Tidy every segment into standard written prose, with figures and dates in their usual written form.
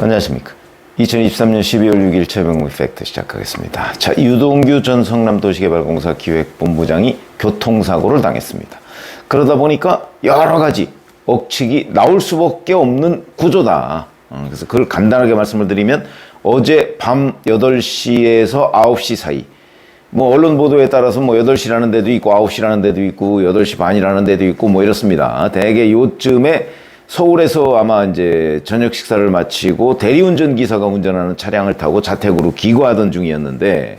안녕하십니까. 2023년 12월 6일 최병무 팩트 시작하겠습니다. 자, 유동규 전 성남도시개발공사 기획본부장이 교통사고를 당했습니다. 그러다 보니까 여러 가지 억측이 나올 수밖에 없는 구조다. 그래서 그걸 간단하게 말씀을 드리면 어제 밤 8시에서 9시 사이, 뭐 언론 보도에 따라서 뭐 8시라는 데도 있고 9시라는 데도 있고 8시 반이라는 데도 있고 뭐 이렇습니다. 대개 요쯤에 서울에서 아마 이제 저녁 식사를 마치고 대리운전 기사가 운전하는 차량을 타고 자택으로 귀가하던 중이었는데,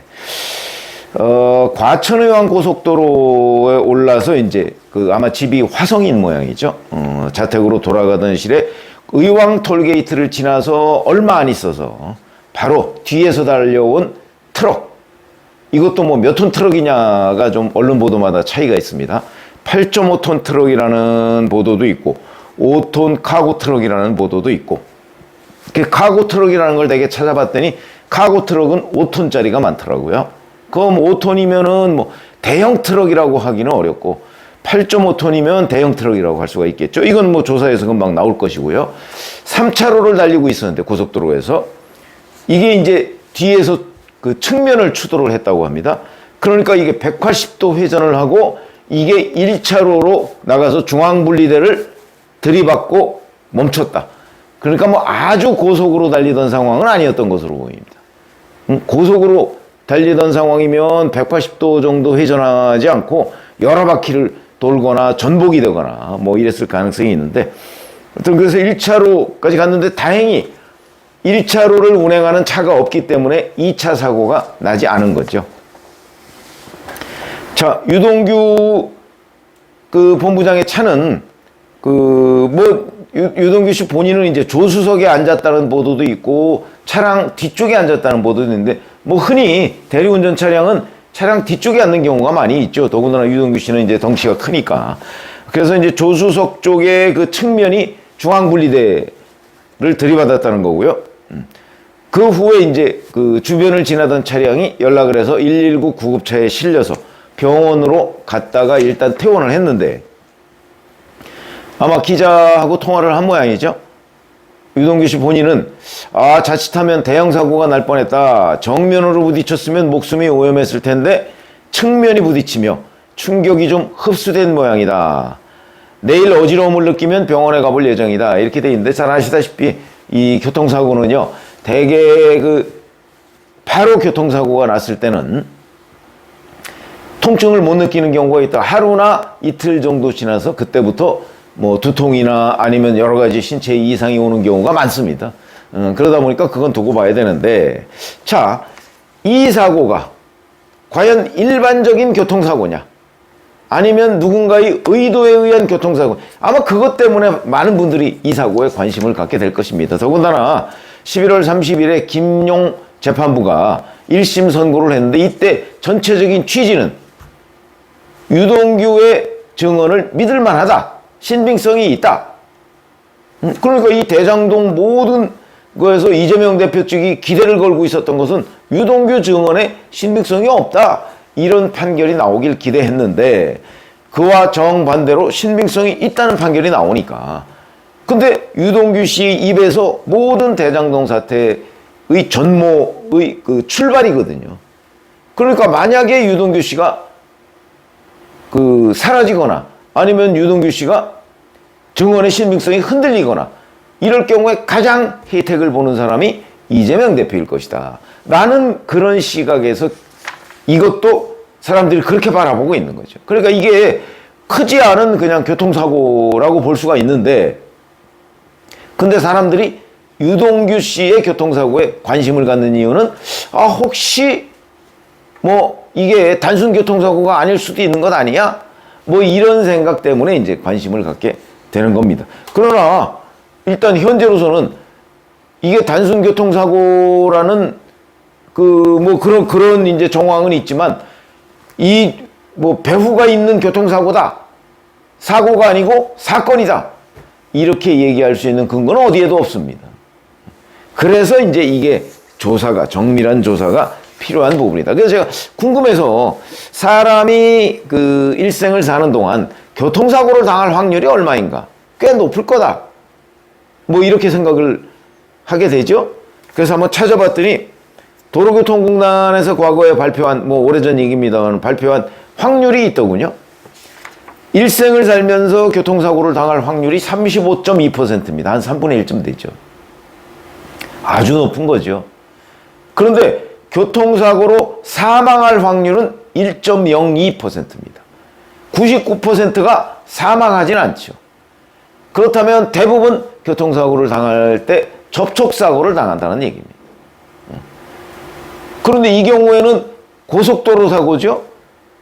과천의왕 고속도로에 올라서 이제 아마 집이 화성인 모양이죠. 자택으로 돌아가던 실에 의왕 톨게이트를 지나서 얼마 안 있어서 바로 뒤에서 달려온 트럭, 이것도 뭐 몇 톤 트럭이냐가 좀 언론 보도마다 차이가 있습니다. 8.5톤 트럭이라는 보도도 있고 5톤 카고 트럭이라는 보도도 있고, 그 카고 트럭이라는 걸 되게 찾아봤더니 카고 트럭은 5톤짜리가 많더라고요. 그럼 5톤이면은 뭐 대형 트럭이라고 하기는 어렵고 8.5톤이면 대형 트럭이라고 할 수가 있겠죠. 이건 뭐 조사에서 금방 나올 것이고요. 3차로를 달리고 있었는데 고속도로에서 이게 이제 뒤에서 그 측면을 추돌을 했다고 합니다. 그러니까 이게 180도 회전을 하고 이게 1차로로 나가서 중앙분리대를 들이받고 멈췄다. 그러니까 뭐 아주 고속으로 달리던 상황은 아니었던 것으로 보입니다. 고속으로 달리던 상황이면 180도 정도 회전하지 않고 여러 바퀴를 돌거나 전복이 되거나 뭐 이랬을 가능성이 있는데, 하여튼 그래서 1차로까지 갔는데 다행히 1차로를 운행하는 차가 없기 때문에 2차 사고가 나지 않은 거죠. 자, 유동규 그 본부장의 차는 유동규 씨 본인은 이제 조수석에 앉았다는 보도도 있고 차량 뒤쪽에 앉았다는 보도도 있는데, 뭐 흔히 대리운전 차량은 차량 뒤쪽에 앉는 경우가 많이 있죠. 더군다나 유동규 씨는 이제 덩치가 크니까. 그래서 이제 조수석 쪽에 그 측면이 중앙분리대를 들이받았다는 거고요. 그 후에 이제 그 주변을 지나던 차량이 연락을 해서 119 구급차에 실려서 병원으로 갔다가 일단 퇴원을 했는데, 아마 기자하고 통화를 한 모양이죠. 유동규 씨 본인은 자칫하면 대형 사고가 날 뻔했다. 정면으로 부딪혔으면 목숨이 오염했을 텐데 측면이 부딪히며 충격이 좀 흡수된 모양이다. 내일 어지러움을 느끼면 병원에 가볼 예정이다. 이렇게 돼 있는데, 잘 아시다시피 이 교통사고는요, 대개 바로 교통사고가 났을 때는 통증을 못 느끼는 경우가 있다. 하루나 이틀 정도 지나서 그때부터 뭐 두통이나 아니면 여러 가지 신체 이상이 오는 경우가 많습니다. 그러다 보니까 그건 두고 봐야 되는데, 자, 이 사고가 과연 일반적인 교통사고냐, 아니면 누군가의 의도에 의한 교통사고, 아마 그것 때문에 많은 분들이 이 사고에 관심을 갖게 될 것입니다. 더군다나 11월 30일에 김용 재판부가 1심 선고를 했는데, 이때 전체적인 취지는 유동규의 증언을 믿을 만하다, 신빙성이 있다. 그러니까 이 대장동 모든 거에서 이재명 대표 측이 기대를 걸고 있었던 것은 유동규 증언에 신빙성이 없다, 이런 판결이 나오길 기대했는데, 그와 정반대로 신빙성이 있다는 판결이 나오니까, 근데 유동규 씨 입에서 모든 대장동 사태의 전모의 그 출발이거든요. 그러니까 만약에 유동규 씨가 사라지거나 아니면 유동규 씨가 증언의 신빙성이 흔들리거나 이럴 경우에 가장 혜택을 보는 사람이 이재명 대표일 것이다 라는 그런 시각에서 이것도 사람들이 그렇게 바라보고 있는 거죠. 그러니까 이게 크지 않은 그냥 교통사고라고 볼 수가 있는데, 근데 사람들이 유동규 씨의 교통사고에 관심을 갖는 이유는 혹시 뭐 이게 단순 교통사고가 아닐 수도 있는 것 아니냐, 뭐 이런 생각 때문에 이제 관심을 갖게 되는 겁니다. 그러나 일단 현재로서는 이게 단순 교통사고라는 그런 이제 정황은 있지만, 이 뭐 배후가 있는 교통사고다, 사고가 아니고 사건이다, 이렇게 얘기할 수 있는 근거는 어디에도 없습니다. 그래서 이제 이게 정밀한 조사가 필요한 부분이다. 그래서 제가 궁금해서, 사람이 일생을 사는 동안 교통사고를 당할 확률이 얼마인가? 꽤 높을 거다, 뭐 이렇게 생각을 하게 되죠. 그래서 한번 찾아봤더니 도로교통공단에서 과거에 발표한, 뭐 오래전 얘기입니다만 발표한 확률이 있더군요. 일생을 살면서 교통사고를 당할 확률이 35.2%입니다. 한 3분의 1쯤 되죠. 아주 높은 거죠. 그런데 교통사고로 사망할 확률은 1.02%입니다. 99%가 사망하진 않죠. 그렇다면 대부분 교통사고를 당할 때 접촉사고를 당한다는 얘기입니다. 그런데 이 경우에는 고속도로 사고죠.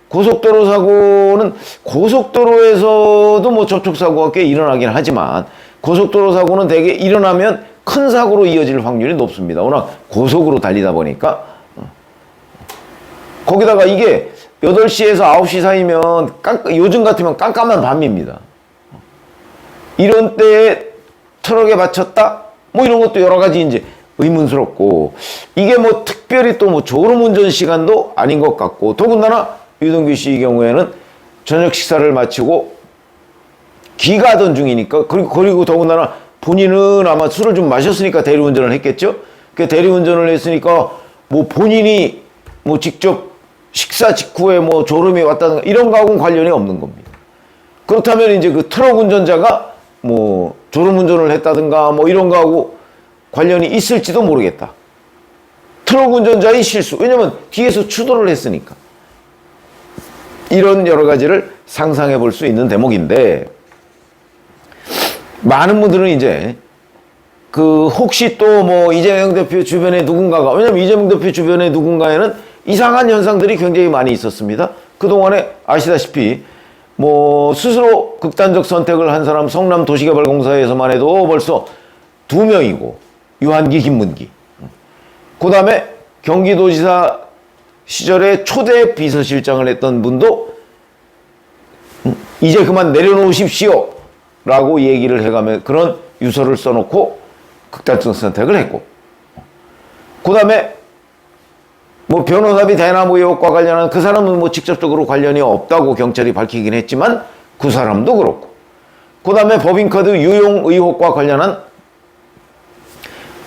고속도로 사고는 고속도로에서도 뭐 접촉사고가 꽤 일어나긴 하지만 고속도로 사고는 대개 일어나면 큰 사고로 이어질 확률이 높습니다. 워낙 고속으로 달리다 보니까. 거기다가 이게 8시에서 9시 사이면 요즘 같으면 깜깜한 밤입니다. 이런 때에 트럭에 맞췄다? 뭐 이런 것도 여러 가지 이제 의문스럽고, 이게 뭐 특별히 또 뭐 졸음운전 시간도 아닌 것 같고, 더군다나 유동규 씨의 경우에는 저녁 식사를 마치고 귀가하던 중이니까, 그리고 더군다나 본인은 아마 술을 좀 마셨으니까 대리운전을 했겠죠? 그 대리운전을 했으니까 뭐 본인이 뭐 직접 식사 직후에 뭐 졸음이 왔다든가 이런 거하고는 관련이 없는 겁니다. 그렇다면 이제 그 트럭 운전자가 뭐 졸음운전을 했다든가 뭐 이런 거하고 관련이 있을지도 모르겠다. 트럭 운전자의 실수. 왜냐면 뒤에서 추돌을 했으니까. 이런 여러 가지를 상상해 볼 수 있는 대목인데, 많은 분들은 이제 그 혹시 또 뭐 이재명 대표 주변에 누군가가, 왜냐면 이재명 대표 주변에 누군가에는 이상한 현상들이 굉장히 많이 있었습니다. 그동안에 아시다시피 뭐 스스로 극단적 선택을 한 사람 성남도시개발공사에서만 해도 벌써 2명이고, 유한기, 김문기. 그 다음에 경기도지사 시절에 초대 비서실장을 했던 분도 이제 그만 내려놓으십시오 라고 얘기를 해가며 그런 유서를 써놓고 극단적 선택을 했고, 그 다음에 뭐 변호사비 대나무 의혹과 관련한, 그 사람은 뭐 직접적으로 관련이 없다고 경찰이 밝히긴 했지만 그 사람도 그렇고, 그 다음에 법인카드 유용 의혹과 관련한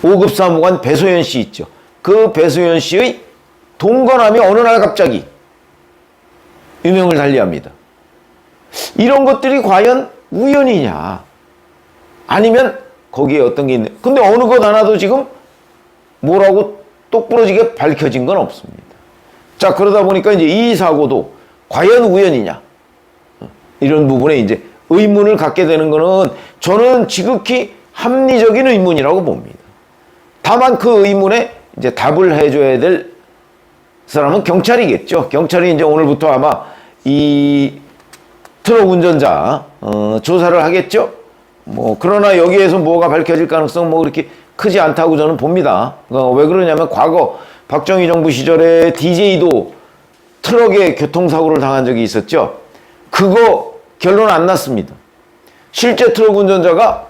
5급 사무관 배소연 씨 있죠. 그 배소연 씨의 동거남이 어느 날 갑자기 유명을 달리합니다. 이런 것들이 과연 우연이냐, 아니면 거기에 어떤 게 있는, 근데 어느 것 하나도 지금 뭐라고 똑부러지게 밝혀진 건 없습니다. 자, 그러다 보니까 이제 이 사고도 과연 우연이냐, 이런 부분에 이제 의문을 갖게 되는 거는 저는 지극히 합리적인 의문이라고 봅니다. 다만 그 의문에 이제 답을 해줘야 될 사람은 경찰이겠죠. 경찰이 이제 오늘부터 아마 이 트럭 운전자 조사를 하겠죠. 뭐 그러나 여기에서 뭐가 밝혀질 가능성 뭐 그렇게 크지 않다고 저는 봅니다. 왜 그러냐면 과거 박정희 정부 시절에 DJ도 트럭에 교통사고를 당한 적이 있었죠. 그거 결론 안 났습니다. 실제 트럭 운전자가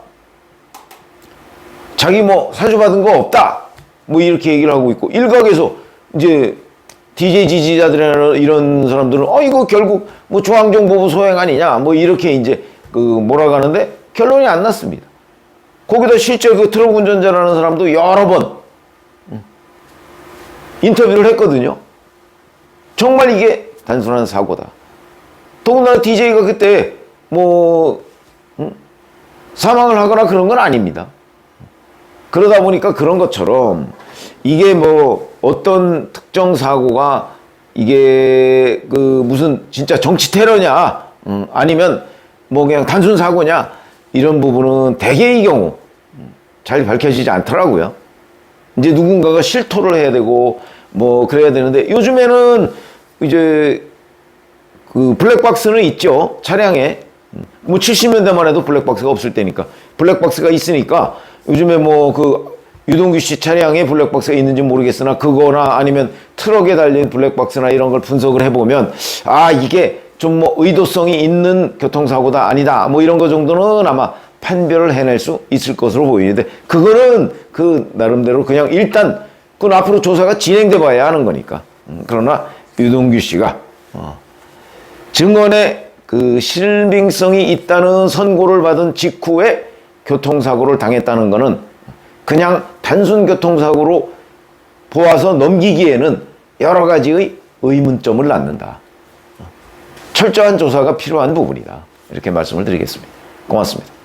자기 뭐 사주받은 거 없다 뭐 이렇게 얘기를 하고 있고, 일각에서 이제 DJ 지지자들이나 이런 사람들은 이거 결국 뭐 중앙정보부 소행 아니냐 뭐 이렇게 이제 그 몰아가는데 결론이 안 났습니다. 거기다 실제 그 트럭 운전자라는 사람도 여러 번 인터뷰를 했거든요. 정말 이게 단순한 사고다. 더군다나 DJ가 그때 뭐 사망을 하거나 그런 건 아닙니다. 그러다 보니까 그런 것처럼 이게 뭐 어떤 특정 사고가 이게 그 무슨 진짜 정치 테러냐, 아니면 뭐 그냥 단순 사고냐, 이런 부분은 대개의 경우 잘 밝혀지지 않더라고요. 이제 누군가가 실토를 해야 되고 뭐 그래야 되는데, 요즘에는 이제 그 블랙박스는 있죠. 차량에 뭐 70년대만 해도 블랙박스가 없을 때니까 블랙박스가 있으니까 요즘에 뭐 그 유동규 씨 차량에 블랙박스가 있는지 모르겠으나 그거나 아니면 트럭에 달린 블랙박스나 이런 걸 분석을 해보면 이게 좀 뭐 의도성이 있는 교통사고다 아니다 뭐 이런 거 정도는 아마 판별을 해낼 수 있을 것으로 보이는데, 그거는 그 나름대로 그냥 일단 그건 앞으로 조사가 진행돼 봐야 하는 거니까. 그러나 유동규 씨가 증언에 그 실명성이 있다는 선고를 받은 직후에 교통사고를 당했다는 거는 그냥 단순 교통사고로 보아서 넘기기에는 여러 가지의 의문점을 낳는다. 철저한 조사가 필요한 부분이다. 이렇게 말씀을 드리겠습니다. 고맙습니다.